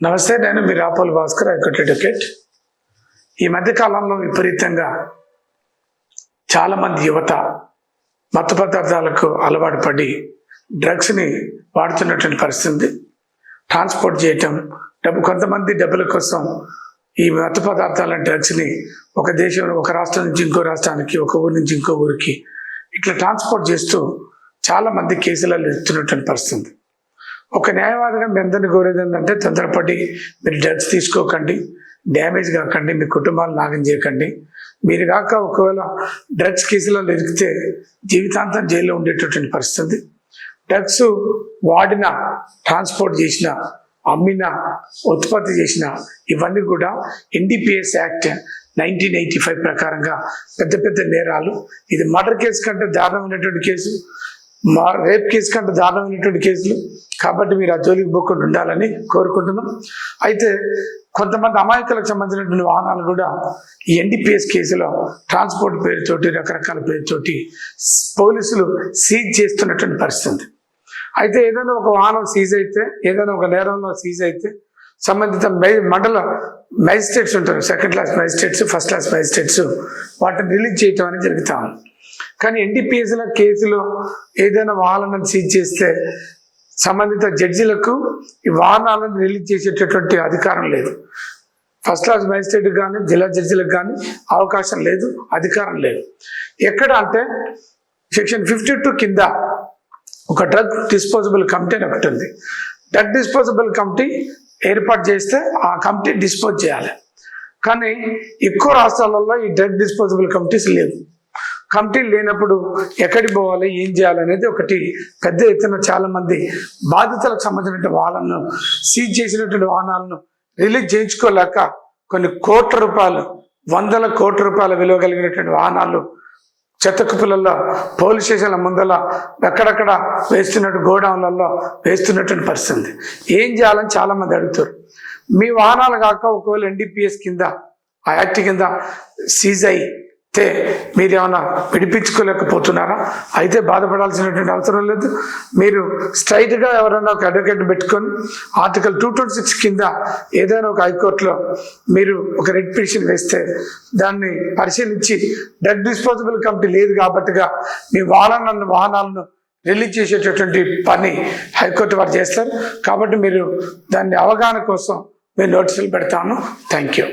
నమస్తే, నేను మీ Rapol Bhaskar, high court advocate. ఈ మధ్యకాలంలో విపరీతంగా చాలామంది యువత మత్తు పదార్థాలకు అలవాటు పడి డ్రగ్స్ని వాడుతున్నటువంటి పరిస్థితి. ట్రాన్స్పోర్ట్ చేయటం, కొంతమంది డబ్బుల కోసం ఈ మత్తు పదార్థాల డ్రగ్స్ని ఒక దేశం, ఒక రాష్ట్రం నుంచి ఇంకో రాష్ట్రానికి, ఒక ఊరి నుంచి ఇంకో ఊరికి ఇట్లా ట్రాన్స్పోర్ట్ చేస్తూ చాలామంది కేసులలో ఎత్తున్నటువంటి పరిస్థితి. ఒక న్యాయవాదిగా మీ అందరినీ కోరేది ఏంటంటే, తొందరపడి మీరు డ్రగ్స్ తీసుకోకండి, డ్యామేజ్ కాకండి, మీ కుటుంబాలు నాగం చేయకండి. మీరు కాక ఒకవేళ డ్రగ్స్ కేసులలో ఎరిగితే జీవితాంతం జైల్లో ఉండేటటువంటి పరిస్థితి. డ్రగ్స్ వాడిన, ట్రాన్స్పోర్ట్ చేసిన, అమ్మిన, ఉత్పత్తి చేసిన ఇవన్నీ కూడా NDPS యాక్ట్ 1985 ప్రకారంగా పెద్ద పెద్ద నేరాలు. ఇది మర్డర్ కేసు కంటే దారుణమైనటువంటి కేసు, రేప్ కేసు కంటే దారుణమైనటువంటి కేసులు. కాబట్టి మీరు ఆ జోలికి పోకుండా ఉండాలని కోరుకుంటున్నాం. అయితే కొంతమంది అమాయకులకు సంబంధించినటువంటి వాహనాలు కూడా ఈ NDPS కేసులో ట్రాన్స్పోర్ట్ పేరుతోటి, రకరకాల పేరుతోటి పోలీసులు సీజ్ చేస్తున్నటువంటి పరిస్థితి. అయితే ఏదైనా ఒక వాహనం సీజ్ అయితే, ఏదైనా ఒక నేరంలో సీజ్ అయితే సంబంధిత మండల మ్యాజిస్ట్రేట్స్ ఉంటారు, second class magistrates, first class magistrates, వాటిని రిలీజ్ చేయటం అనేది జరుగుతా ఉంది. కానీ NDPSల కేసులో ఏదైనా వాహనాలను సీజ్ చేస్తే సంబంధిత జడ్జిలకు ఈ వాహనాలను రిలీజ్ చేసేటటువంటి అధికారం లేదు. ఫస్ట్ క్లాస్ మ్యాజిస్ట్రేట్కి కానీ, జిల్లా జడ్జిలకు కానీ అవకాశం లేదు, అధికారం లేదు. ఎక్కడ అంటే సెక్షన్ 52 కింద ఒక డ్రగ్ డిస్పోజబుల్ కమిటీ అని ఒకటి ఉంది. డ్రగ్ డిస్పోజబుల్ కమిటీ ఏర్పాటు చేస్తే ఆ కమిటీ డిస్పోజ్ చేయాలి. కానీ ఎక్కువ రాష్ట్రాలలో ఈ డ్రగ్ డిస్పోజబుల్ కమిటీస్ లేవు. కమిటీలు లేనప్పుడు ఎక్కడికి పోవాలి, ఏం చేయాలనేది ఒకటి పెద్ద ఎత్తున చాలామంది బాధితులకు సంబంధించిన వాళ్ళను సీజ్ చేసినటువంటి వాహనాలను రిలీజ్ చేయించుకోలేక కొన్ని కోట్ల రూపాయలు, వందల కోట్ల రూపాయల విలువ కలిగినటువంటి వాహనాలు చెత్తకుప్పులలో, పోలీస్ స్టేషన్ల ముందల, ఎక్కడెక్కడ వేస్తున్నట్టు గోడౌన్లలో వేస్తున్నటువంటి పరిస్థితి. ఏం చేయాలని చాలామంది అడుగుతారు. మీ వాహనాలు కాక ఒకవేళ NDPS కింద, ఆ యాక్ట్ కింద సీజ్ అయితే మీరు ఏమైనా విడిపించుకోలేకపోతున్నారా? అయితే బాధపడాల్సినటువంటి అవసరం లేదు. మీరు స్ట్రైట్గా ఎవరైనా ఒక అడ్వకేట్ పెట్టుకొని ఆర్టికల్ 226 కింద ఏదైనా ఒక హైకోర్టులో మీరు ఒక రిట్ పిటిషన్ వేస్తే దాన్ని పరిశీలించి డ్రగ్ డిస్పోజబుల్ కమిటీ లేదు కాబట్టిగా మీ వాహనాలను రిలీజ్ చేసేటటువంటి పని హైకోర్టు వారు చేస్తారు. కాబట్టి మీరు దాన్ని అవగాహన కోసం మేము నోటీసులు పెడతాము. Thank you.